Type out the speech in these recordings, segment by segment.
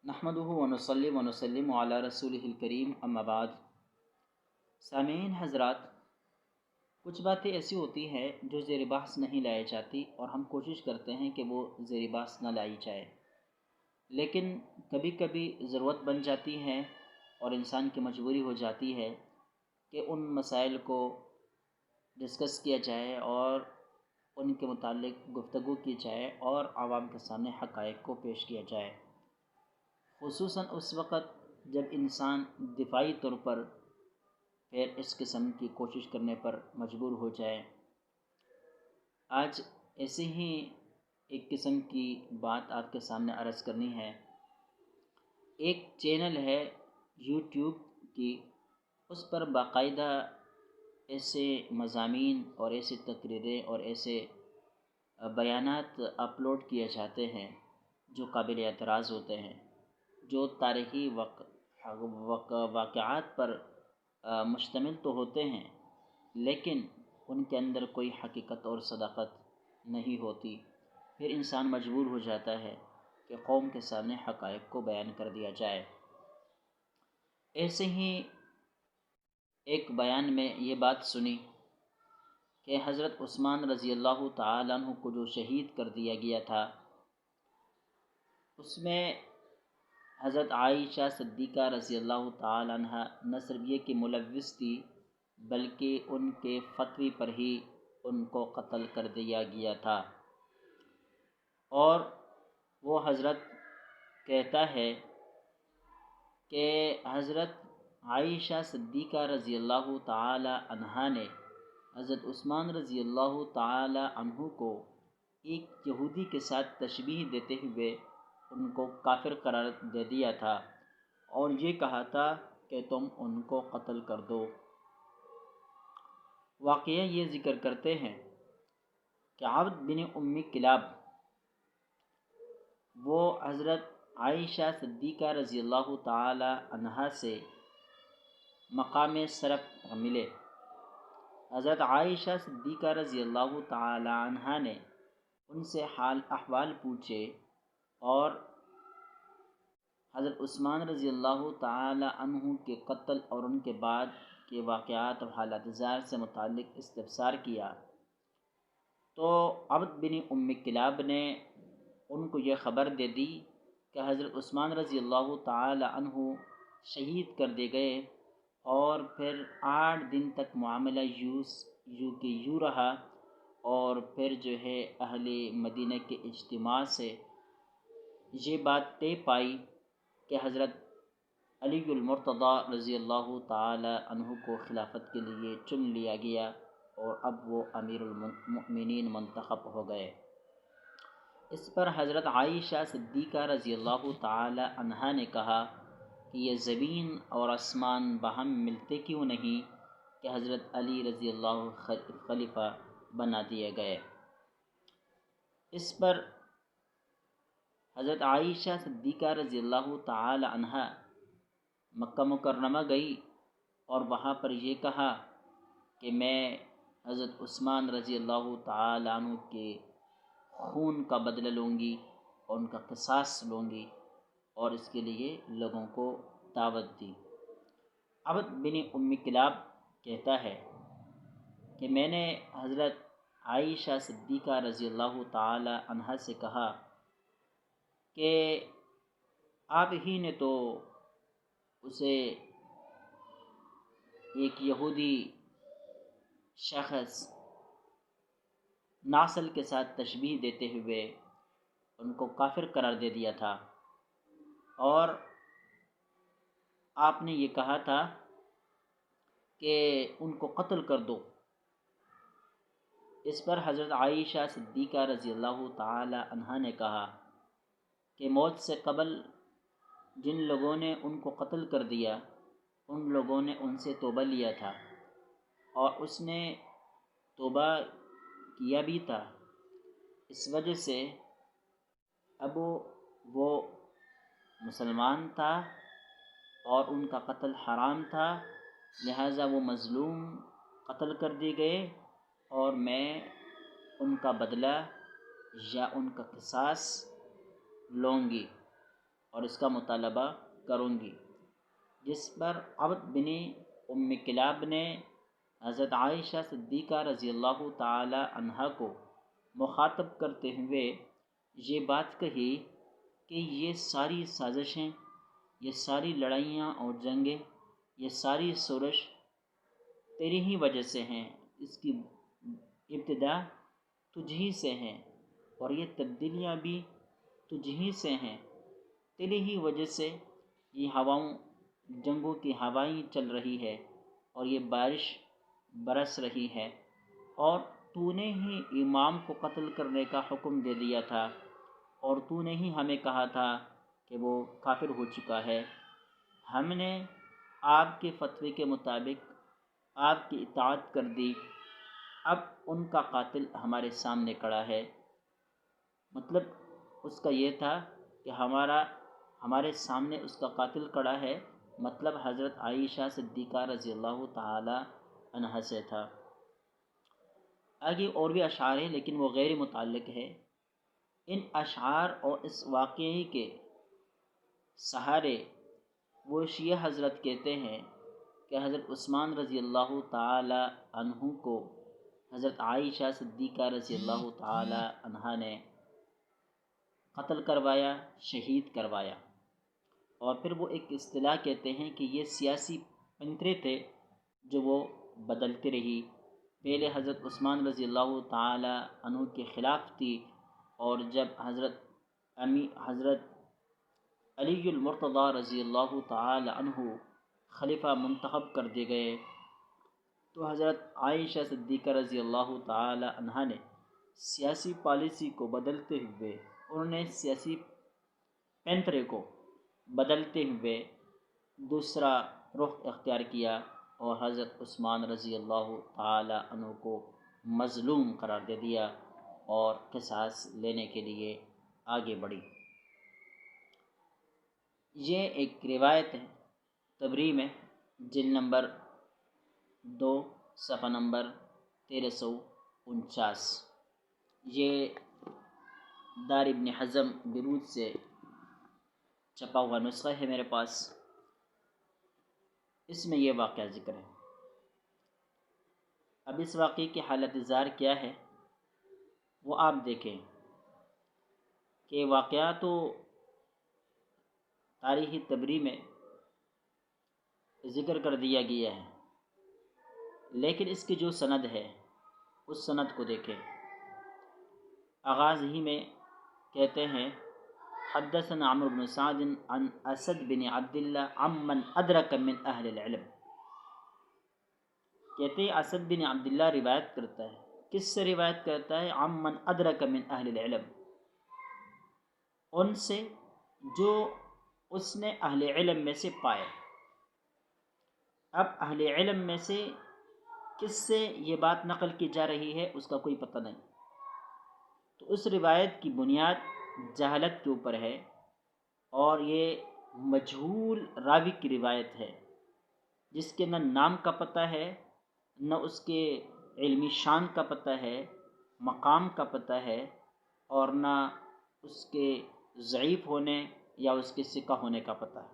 نحمدہ ونصلی ونسلم علی رسولہ الکریم اما بعد۔ سامعین حضرات، کچھ باتیں ایسی ہوتی ہیں جو زیر بحث نہیں لائی جاتی اور ہم کوشش کرتے ہیں کہ وہ زیر بحث نہ لائی جائے، لیکن کبھی کبھی ضرورت بن جاتی ہے اور انسان کی مجبوری ہو جاتی ہے کہ ان مسائل کو ڈسکس کیا جائے اور ان کے متعلق گفتگو کی جائے اور عوام کے سامنے حقائق کو پیش کیا جائے، خصوصاً اس وقت جب انسان دفاعی طور پر پھر اس قسم کی کوشش کرنے پر مجبور ہو جائے۔ آج ایسے ہی ایک قسم کی بات آپ کے سامنے عرض کرنی ہے۔ ایک چینل ہے یوٹیوب کی، اس پر باقاعدہ ایسے مضامین اور ایسی تقریریں اور ایسے بیانات اپلوڈ کیے جاتے ہیں جو قابل اعتراض ہوتے ہیں، جو تاریخی واقعات پر مشتمل تو ہوتے ہیں، لیکن ان کے اندر کوئی حقیقت اور صداقت نہیں ہوتی۔ پھر انسان مجبور ہو جاتا ہے کہ قوم کے سامنے حقائق کو بیان کر دیا جائے۔ ایسے ہی ایک بیان میں یہ بات سنی کہ حضرت عثمان رضی اللہ تعالیٰ عنہ کو جو شہید کر دیا گیا تھا، اس میں حضرت عائشہ صدیقہ رضی اللہ تعالیٰ عنہ نہ صرف یہ کہ ملوث تھی، بلکہ ان کے فتوی پر ہی ان کو قتل کر دیا گیا تھا۔ اور وہ حضرت کہتا ہے کہ حضرت عائشہ صدیقہ رضی اللہ تعالی عنہا نے حضرت عثمان رضی اللہ تعالی عنہ کو ایک یہودی کے ساتھ تشبیہ دیتے ہوئے ان کو کافر قرار دے دیا تھا اور یہ کہا تھا کہ تم ان کو قتل کر دو۔ واقعہ یہ ذکر کرتے ہیں کہ عبد بن ام کلاب وہ حضرت عائشہ صدیقہ رضی اللہ تعالی عنہا سے مقام صرف ملے۔ حضرت عائشہ صدیقہ رضی اللہ تعالی عنہا نے ان سے حال احوال پوچھے اور حضرت عثمان رضی اللہ تعالی عنہ کے قتل اور ان کے بعد کے واقعات اور حالات زار سے متعلق استفسار کیا، تو عبد بن ام کلاب نے ان کو یہ خبر دے دی کہ حضرت عثمان رضی اللہ تعالی عنہ شہید کر دیے گئے، اور پھر 8 دن تک معاملہ یوں رہا، اور پھر جو ہے اہل مدینہ کے اجتماع سے یہ بات طے پائی کہ حضرت علی المرتضی رضی اللہ تعالی عنہ کو خلافت کے لیے چن لیا گیا اور اب وہ امیر المؤمنین منتخب ہو گئے۔ اس پر حضرت عائشہ صدیقہ رضی اللہ تعالی عنہا نے کہا کہ یہ زمین اور آسمان باہم ملتے کیوں نہیں کہ حضرت علی رضی اللہ خلیفہ بنا دیے گئے۔ اس پر حضرت عائشہ صدیقہ رضی اللہ تعالی عنہا مکہ مکرمہ گئی اور وہاں پر یہ کہا کہ میں حضرت عثمان رضی اللہ تعالی عنہ کے خون کا بدلہ لوں گی اور ان کا قصاص لوں گی، اور اس کے لیے لوگوں کو دعوت دی۔ عبد بن ام کلاب کہتا ہے کہ میں نے حضرت عائشہ صدیقہ رضی اللہ تعالی عنہا سے کہا کہ آپ ہی نے تو اسے ایک یہودی شخص ناسل کے ساتھ تشبیہ دیتے ہوئے ان کو کافر قرار دے دیا تھا، اور آپ نے یہ کہا تھا کہ ان کو قتل کر دو۔ اس پر حضرت عائشہ صدیقہ رضی اللہ تعالی عنہا نے کہا کہ موت سے قبل جن لوگوں نے ان کو قتل کر دیا ان لوگوں نے ان سے توبہ لیا تھا، اور اس نے توبہ کیا بھی تھا، اس وجہ سے اب وہ مسلمان تھا اور ان کا قتل حرام تھا، لہٰذا وہ مظلوم قتل کر دیے گئے، اور میں ان کا بدلہ یا ان کا قصاص لوں گی۔ اور اس کا مطالبہ کروں گی، جس پر عبد بن ام کلاب نے حضرت عائشہ صدیقہ رضی اللہ تعالی عنہا کو مخاطب کرتے ہوئے یہ بات کہی کہ یہ ساری سازشیں، یہ ساری لڑائیاں اور جنگیں، یہ ساری شورش تیری ہی وجہ سے ہیں، اس کی ابتدا تجھ ہی سے ہیں، اور یہ تبدیلیاں بھی تجھ ہی سے ہیں، تیری ہی وجہ سے یہ ہواؤں، جنگوں کی ہوائیں چل رہی ہے، اور یہ بارش برس رہی ہے، اور تو نے ہی امام کو قتل کرنے کا حکم دے دیا تھا، اور تو نے ہی ہمیں کہا تھا کہ وہ کافر ہو چکا ہے۔ ہم نے آپ کے فتوے کے مطابق آپ کی اطاعت کر دی، اب ان کا قاتل ہمارے سامنے کھڑا ہے۔ مطلب اس کا یہ تھا کہ ہمارے سامنے اس کا قاتل کھڑا ہے، مطلب حضرت عائشہ صدیقہ رضی اللہ تعالی عنہا سے تھا۔ آگے اور بھی اشعار ہیں لیکن وہ غیر متعلق ہے۔ ان اشعار اور اس واقعے کے سہارے وہ شیعہ حضرت کہتے ہیں کہ حضرت عثمان رضی اللہ تعالی عنہ کو حضرت عائشہ صدیقہ رضی اللہ تعالی عنہا نے قتل کروایا، شہید کروایا، اور پھر وہ ایک اصطلاح کہتے ہیں کہ یہ سیاسی پنترے تھے جو وہ بدلتی رہی۔ پہلے حضرت عثمان رضی اللہ تعالی عنہ کے خلاف تھی، اور جب حضرت علی المرتضیٰ رضی اللہ تعالی عنہ خلیفہ منتخب کر دیے گئے تو حضرت عائشہ صدیقہ رضی اللہ تعالی عنہا نے سیاسی پالیسی کو بدلتے ہوئے، انہوں نے سیاسی پینترے کو بدلتے ہوئے دوسرا رخ اختیار کیا، اور حضرت عثمان رضی اللہ تعالی عنہ کو مظلوم قرار دے دیا اور قصاص لینے کے لیے آگے بڑھی۔ یہ ایک روایت ہے تبری میں، جلد نمبر 2 صفحہ نمبر 1349۔ یہ دار ابن حزم بیروت سے چھپا ہوا نسخہ ہے میرے پاس، اس میں یہ واقعہ ذکر ہے۔ اب اس واقعے کی حالت زار کیا ہے وہ آپ دیکھیں کہ واقعہ تو تاریخ تبری میں ذکر کر دیا گیا ہے، لیکن اس کی جو سند ہے اس سند کو دیکھیں۔ آغاز ہی میں کہتے ہیں حدثنا عمرو بن سعد عن اسد بن عبد اللہ عمن ادرک من اہل العلم۔ کہتے ہیں اسد بن عبداللہ روایت کرتا ہے، کس سے روایت کرتا ہے؟ عمن ادرک من اہل العلم، ان سے جو اس نے اہل علم میں سے پائے۔ اب اہل علم میں سے کس سے یہ بات نقل کی جا رہی ہے اس کا کوئی پتہ نہیں، تو اس روایت کی بنیاد جہالت کے اوپر ہے، اور یہ مجہول راوی کی روایت ہے جس کے نہ نام کا پتہ ہے، نہ اس کے علمی شان کا پتہ ہے، مقام کا پتہ ہے، اور نہ اس کے ضعیف ہونے یا اس کے ثقہ ہونے کا پتہ ہے۔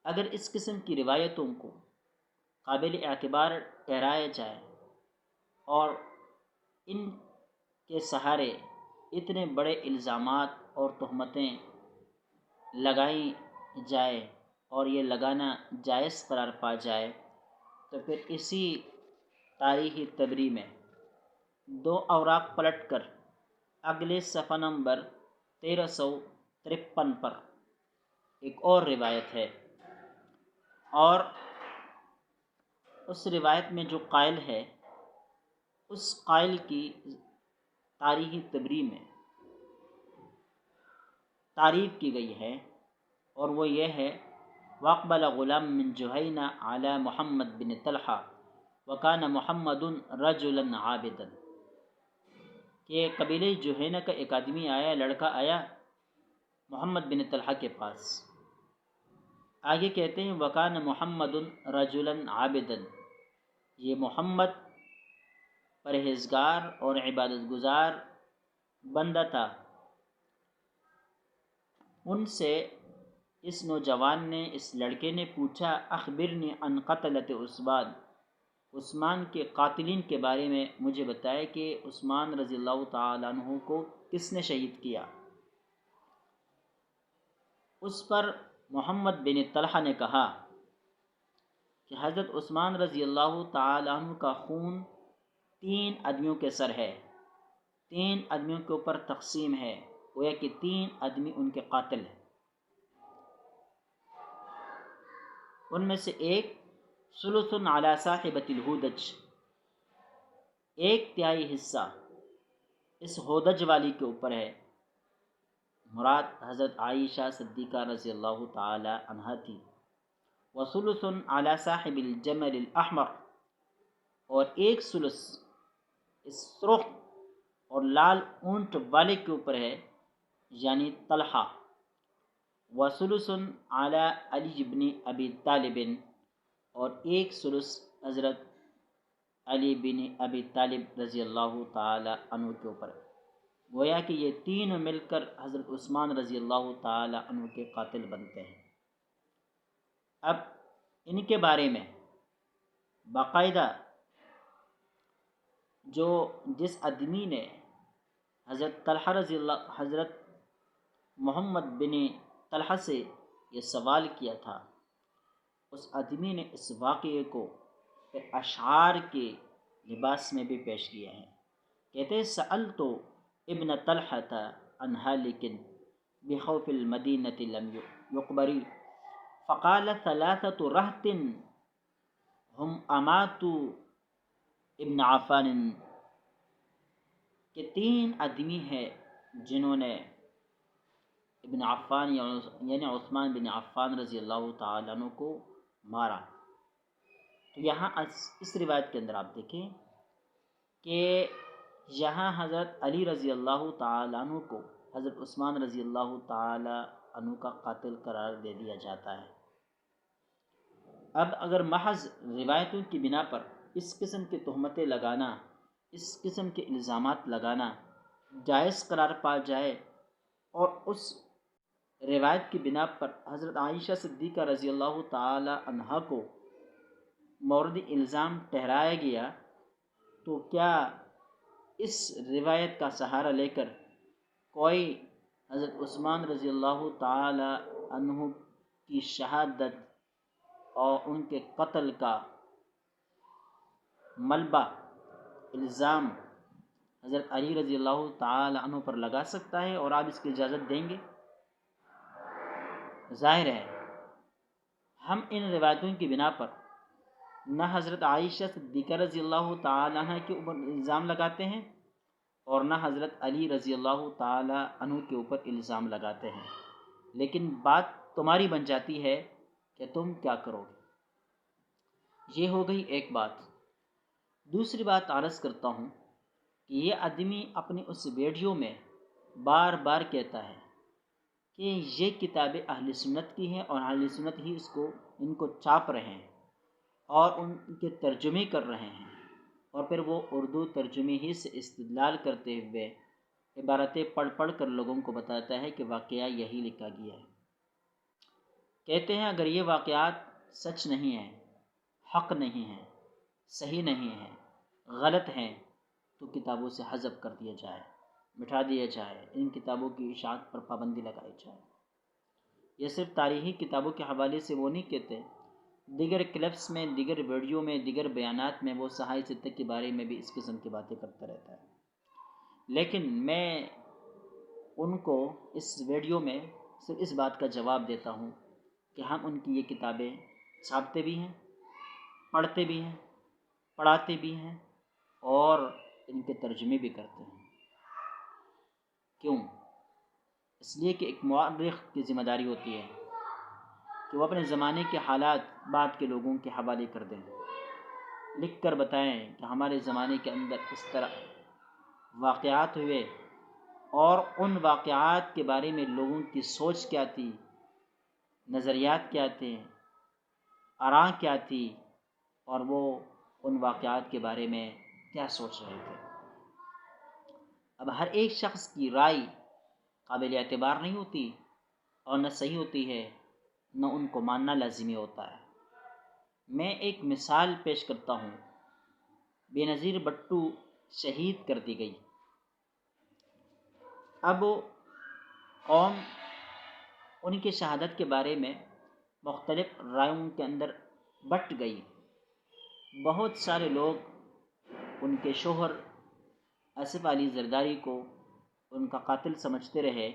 اگر اس قسم کی روایتوں کو قابل اعتبار ٹھہرایا جائے اور ان کے سہارے اتنے بڑے الزامات اور تہمتیں لگائی جائے اور یہ لگانا جائز قرار پا جائے، تو پھر اسی تاریخی تبری میں 2 اوراق پلٹ کر اگلے صفحہ نمبر 1353 پر ایک اور روایت ہے، اور اس روایت میں جو قائل ہے اس قائل کی تاریخی تبری میں تعریف کی گئی ہے، اور وہ یہ ہے واقبل غلام من جہینہ علی محمد بن طلحہ وکان محمد رجلا عابدا، کہ قبیلہ جہینہ کا ایک آدمی آیا، لڑکا آیا محمد بن طلحہ کے پاس۔ آگے کہتے ہیں وکان محمد رجلا عابدا، یہ محمد پرہیزگار اور عبادت گزار بندہ تھا۔ ان سے اس نوجوان نے، اس لڑکے نے پوچھا اخبرنی عن قتلۃ عثمان، عثمان کے قاتلین کے بارے میں مجھے بتائے کہ عثمان رضی اللہ تعالیٰ عنہ کو کس نے شہید کیا۔ اس پر محمد بن طلحہ نے کہا کہ حضرت عثمان رضی اللہ تعالیٰ عنہ کا خون 3 آدمیوں کے سر ہے، 3 آدمیوں کے اوپر تقسیم ہے، گویا کہ 3 آدمی ان کے قاتل ہیں۔ ان میں سے ایک ثلث علی صاحبۃ الہودج، 1/3 حصہ اس ہودج والی کے اوپر ہے، مراد حضرت عائشہ صدیقہ رضی اللہ تعالی عنہا تھی۔ وثلث علی صاحب الجمل الاحمر، اور 1 ثلث اس سرخ اور لال اونٹ والے کے اوپر ہے، یعنی طلحہ۔ وثلث علی علی بن ابی طالب، اور 1 ثلث حضرت علی بن ابی طالب رضی اللہ تعالی عنہ کے اوپر ہے، گویا کہ یہ تینوں مل کر حضرت عثمان رضی اللہ تعالی عنہ کے قاتل بنتے ہیں۔ اب ان کے بارے میں باقاعدہ جس آدمی نے حضرت محمد بن طلحہ سے یہ سوال کیا تھا، اس آدمی نے اس واقعے کو اشعار کے لباس میں بھی پیش کیا ہے۔ کہتے ہیں سألت ابن طلحة عن هالك بخوف المدینة لم يقبری فقال 3 رہط ہم امات ابن عفان، کہ 3 آدمی ہیں جنہوں نے ابن عفان یعنی عثمان بن عفان رضی اللہ تعالیٰ عنہ کو مارا۔ تو یہاں اس روایت کے اندر آپ دیکھیں کہ یہاں حضرت علی رضی اللہ تعالیٰ عنہ کو حضرت عثمان رضی اللہ تعالیٰ عنہ کا قاتل قرار دے دیا جاتا ہے۔ اب اگر محض روایتوں کی بنا پر اس قسم کی تہمتیں لگانا، اس قسم کے الزامات لگانا جائز قرار پا جائے، اور اس روایت کی بنا پر حضرت عائشہ صدیقہ رضی اللہ تعالی عنہا کو مورد الزام ٹھہرایا گیا، تو کیا اس روایت کا سہارا لے کر کوئی حضرت عثمان رضی اللہ تعالی عنہ کی شہادت اور ان کے قتل کا ملبہ الزام حضرت علی رضی اللہ تعالی عنہ پر لگا سکتا ہے، اور آپ اس کی اجازت دیں گے؟ ظاہر ہے ہم ان روایتوں کی بنا پر نہ حضرت عائشہ صدیقہ رضی اللہ تعالی عنہ کے اوپر الزام لگاتے ہیں، اور نہ حضرت علی رضی اللہ تعالی عنہ کے اوپر الزام لگاتے ہیں، لیکن بات تمہاری بن جاتی ہے کہ تم کیا کرو گے۔ یہ ہو گئی ایک بات۔ دوسری بات عرض کرتا ہوں کہ یہ آدمی اپنی اس ویڈیو میں بار بار کہتا ہے کہ یہ کتابیں اہل سنت کی ہیں، اور اہل سنت ہی ان کو چھاپ رہے ہیں اور ان کے ترجمے کر رہے ہیں، اور پھر وہ اردو ترجمے ہی سے استدلال کرتے ہوئے عبارتیں پڑھ پڑھ کر لوگوں کو بتاتا ہے کہ واقعہ یہی لکھا گیا ہے۔ کہتے ہیں اگر یہ واقعات سچ نہیں ہیں، حق نہیں ہیں، صحیح نہیں ہیں، غلط ہیں، تو کتابوں سے حذف کر دیا جائے، مٹھا دیا جائے، ان کتابوں کی اشاعت پر پابندی لگائی جائے۔ یہ صرف تاریخی کتابوں کے حوالے سے وہ نہیں کہتے، دیگر کلپس میں، دیگر ویڈیو میں، دیگر بیانات میں وہ صحاح ستہ کے بارے میں بھی اس قسم کی باتیں کرتا رہتا ہے۔ لیکن میں ان کو اس ویڈیو میں صرف اس بات کا جواب دیتا ہوں کہ ہم ان کی یہ کتابیں چھاپتے بھی ہیں، پڑھتے بھی ہیں، پڑھاتے بھی ہیں، اور ان کے ترجمے بھی کرتے ہیں۔ کیوں؟ اس لیے کہ ایک مورخ کی ذمہ داری ہوتی ہے کہ وہ اپنے زمانے کے حالات بعد کے لوگوں کے حوالے کر دیں، لکھ کر بتائیں کہ ہمارے زمانے کے اندر اس طرح واقعات ہوئے، اور ان واقعات کے بارے میں لوگوں کی سوچ کیا تھی، نظریات کیا تھے، آراء کیا تھی، اور وہ ان واقعات کے بارے میں کیا سوچ رہے تھے۔ اب ہر ایک شخص کی رائے قابل اعتبار نہیں ہوتی، اور نہ صحیح ہوتی ہے، نہ ان کو ماننا لازمی ہوتا ہے۔ میں ایک مثال پیش کرتا ہوں۔ بے نظیر بھٹو شہید کر دی گئی۔ اب قوم ان کی شہادت کے بارے میں مختلف رائوں کے اندر بٹ گئی۔ بہت سارے لوگ ان کے شوہر آصف علی زرداری کو ان کا قاتل سمجھتے رہے،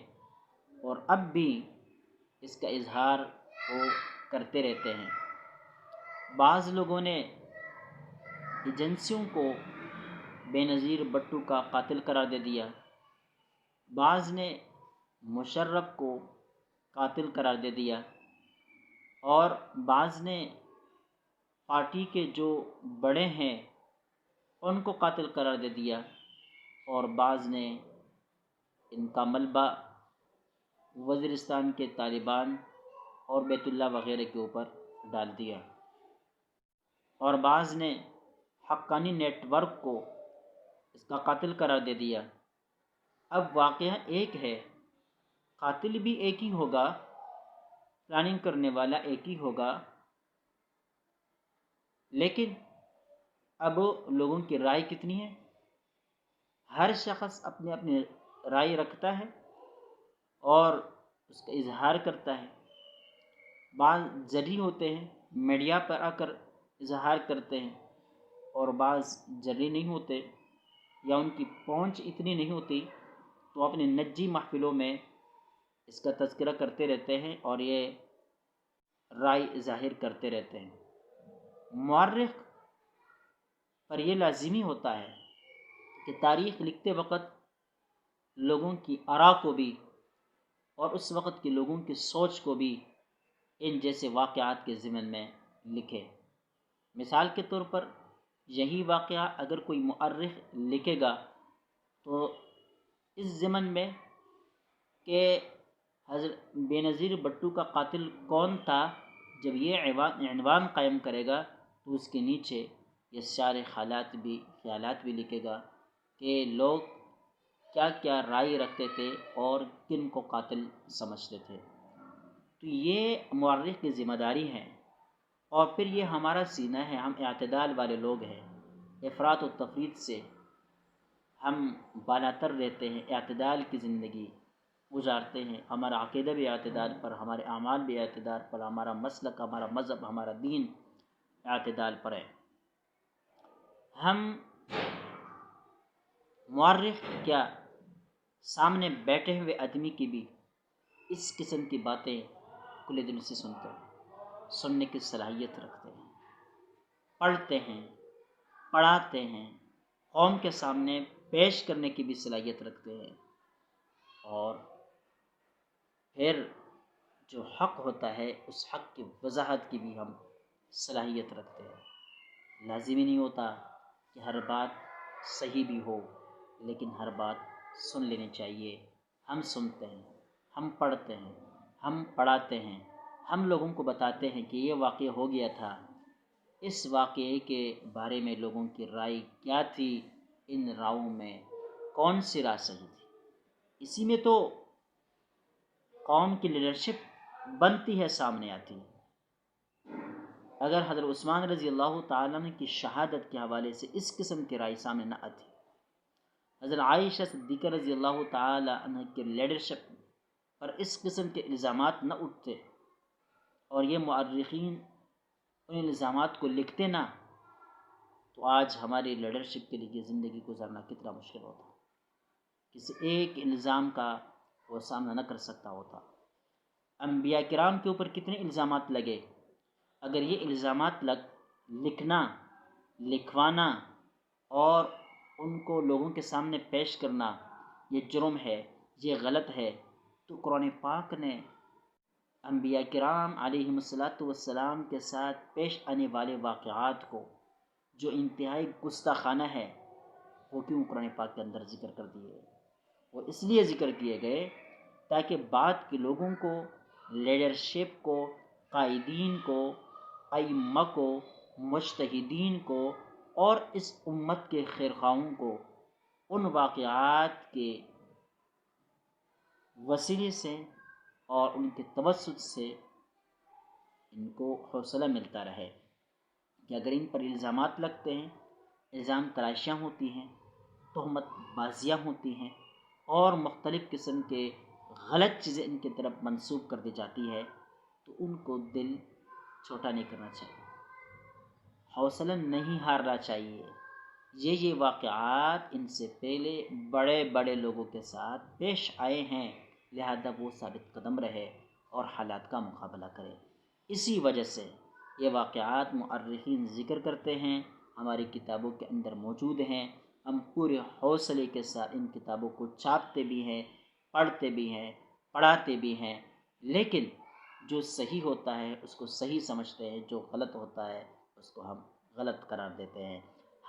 اور اب بھی اس کا اظہار وہ کرتے رہتے ہیں۔ بعض لوگوں نے ایجنسیوں کو بے نظیر بھٹو کا قاتل قرار دے دیا، بعض نے مشرف کو قاتل قرار دے دیا، اور بعض نے پارٹی کے جو بڑے ہیں ان کو قاتل قرار دے دیا، اور بعض نے ان کا ملبہ وزیرستان کے طالبان اور بیت اللہ وغیرہ کے اوپر ڈال دیا، اور بعض نے حقانی نیٹ ورک کو اس کا قاتل قرار دے دیا۔ اب واقعہ ایک ہے، قاتل بھی ایک ہی ہوگا، پلاننگ کرنے والا ایک ہی ہوگا، لیکن اب لوگوں کی رائے کتنی ہے؟ ہر شخص اپنے اپنے رائے رکھتا ہے اور اس کا اظہار کرتا ہے۔ بعض جری ہوتے ہیں، میڈیا پر آ کر اظہار کرتے ہیں، اور بعض جری نہیں ہوتے یا ان کی پہنچ اتنی نہیں ہوتی، تو اپنے نجی محفلوں میں اس کا تذکرہ کرتے رہتے ہیں اور یہ رائے ظاہر کرتے رہتے ہیں۔ مورخ پر یہ لازمی ہوتا ہے کہ تاریخ لکھتے وقت لوگوں کی آراء کو بھی اور اس وقت کے لوگوں کی سوچ کو بھی ان جیسے واقعات کے ضمن میں لکھے۔ مثال کے طور پر یہی واقعہ اگر کوئی مورخ لکھے گا تو اس ضمن میں کہ حضرت بے نظیر بھٹو کا قاتل کون تھا، جب یہ عنوان قائم کرے گا تو اس کے نیچے یہ سارے خیالات بھی لکھے گا کہ لوگ کیا کیا رائے رکھتے تھے اور کن کو قاتل سمجھتے تھے۔ تو یہ مورخ کی ذمہ داری ہے، اور پھر یہ ہمارا سینہ ہے۔ ہم اعتدال والے لوگ ہیں، افراط و تفریط سے ہم بالاتر رہتے ہیں، اعتدال کی زندگی گزارتے ہیں۔ ہمارا عقیدہ بھی اعتدال پر، ہمارے اعمال بھی اعتدال پر، ہمارا مسلک، ہمارا مذہب، ہمارا دین اعتدال پر ہے۔ ہم مورخ کیا سامنے بیٹھے ہوئے آدمی کی بھی اس قسم کی باتیں کھلے دل سے سنتے ہیں، سننے کی صلاحیت رکھتے ہیں، پڑھتے ہیں، پڑھاتے ہیں، قوم کے سامنے پیش کرنے کی بھی صلاحیت رکھتے ہیں، اور پھر جو حق ہوتا ہے اس حق کی وضاحت کی بھی ہم صلاحیت رکھتے ہیں۔ لازمی نہیں ہوتا کہ ہر بات صحیح بھی ہو، لیکن ہر بات سن لینی چاہیے۔ ہم سنتے ہیں، ہم پڑھتے ہیں، ہم پڑھاتے ہیں، ہم لوگوں کو بتاتے ہیں کہ یہ واقعہ ہو گیا تھا، اس واقعے کے بارے میں لوگوں کی رائے کیا تھی، ان راؤں میں کون سی رائے صحیح تھی۔ اسی میں تو قوم کی لیڈرشپ بنتی ہے، سامنے آتی ہے۔ اگر حضرت عثمان رضی اللہ تعالیٰ عنہ کی شہادت کے حوالے سے اس قسم کی رائے سامنے نہ آتی، حضرت عائشہ صدیقہ رضی اللہ تعالیٰ عنہ کی لیڈرشپ پر اس قسم کے الزامات نہ اٹھتے، اور یہ مورخین ان الزامات کو لکھتے نہ، تو آج ہماری لیڈرشپ کے لیے زندگی گزارنا کتنا مشکل ہوتا۔ کسی ایک الزام کا وہ سامنا نہ کر سکتا ہوتا۔ انبیاء کرام کے اوپر کتنے الزامات لگے، اگر یہ الزامات لکھنا، لکھوانا اور ان کو لوگوں کے سامنے پیش کرنا یہ جرم ہے، یہ غلط ہے، تو قرآن پاک نے انبیاء کرام علیہم السلام کے ساتھ پیش آنے والے واقعات کو جو انتہائی گستاخانہ ہے، وہ کیوں قرآن پاک کے اندر ذکر کر دیے؟ وہ اس لیے ذکر کیے گئے تاکہ بعد کے لوگوں کو، لیڈرشپ کو، قائدین کو، ائمہ کو، مجتہدین کو اور اس امت کے خیرخواہوں کو ان واقعات کے وسیلے سے اور ان کے توسط سے ان کو حوصلہ ملتا رہے کہ اگر ان پر الزامات لگتے ہیں، الزام تراشیاں ہوتی ہیں، تہمت بازیاں ہوتی ہیں اور مختلف قسم کے غلط چیزیں ان کی طرف منسوب کر دی جاتی ہے، تو ان کو دل چھوٹا نہیں کرنا چاہیے، حوصلہ نہیں ہارنا چاہیے۔ یہ واقعات ان سے پہلے بڑے بڑے لوگوں کے ساتھ پیش آئے ہیں، لہذا وہ ثابت قدم رہے اور حالات کا مقابلہ کرے۔ اسی وجہ سے یہ واقعات مؤرخین ذکر کرتے ہیں، ہماری کتابوں کے اندر موجود ہیں، ہم پورے حوصلے کے ساتھ ان کتابوں کو چھاپتے بھی ہیں، پڑھتے بھی ہیں، پڑھاتے بھی ہیں، لیکن جو صحیح ہوتا ہے اس کو صحیح سمجھتے ہیں، جو غلط ہوتا ہے اس کو ہم غلط قرار دیتے ہیں۔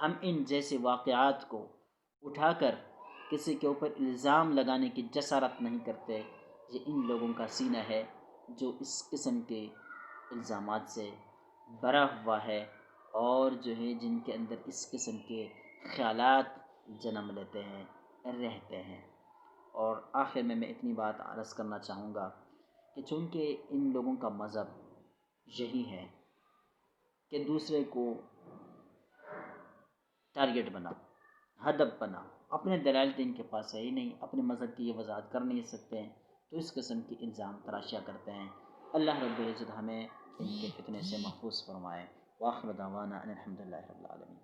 ہم ان جیسے واقعات کو اٹھا کر کسی کے اوپر الزام لگانے کی جسارت نہیں کرتے۔ یہ ان لوگوں کا سینہ ہے جو اس قسم کے الزامات سے بھرا ہوا ہے اور جو ہے جن کے اندر اس قسم کے خیالات جنم لیتے ہیں، رہتے ہیں۔ اور آخر میں اتنی بات عرض کرنا چاہوں گا کہ چونکہ ان لوگوں کا مذہب یہی ہے کہ دوسرے کو ٹارگٹ بنا، ہدف بنا، اپنے دلائل تو ان کے پاس ہے ہی نہیں، اپنے مذہب کی یہ وضاحت کر نہیں سکتے ہیں، تو اس قسم کی الزام تراشیاں کرتے ہیں۔ اللہ رب العزت ہمیں ان کے فتنے سے محفوظ فرمائے۔ وآخر دعوانا ان الحمد للہ رب العالمین۔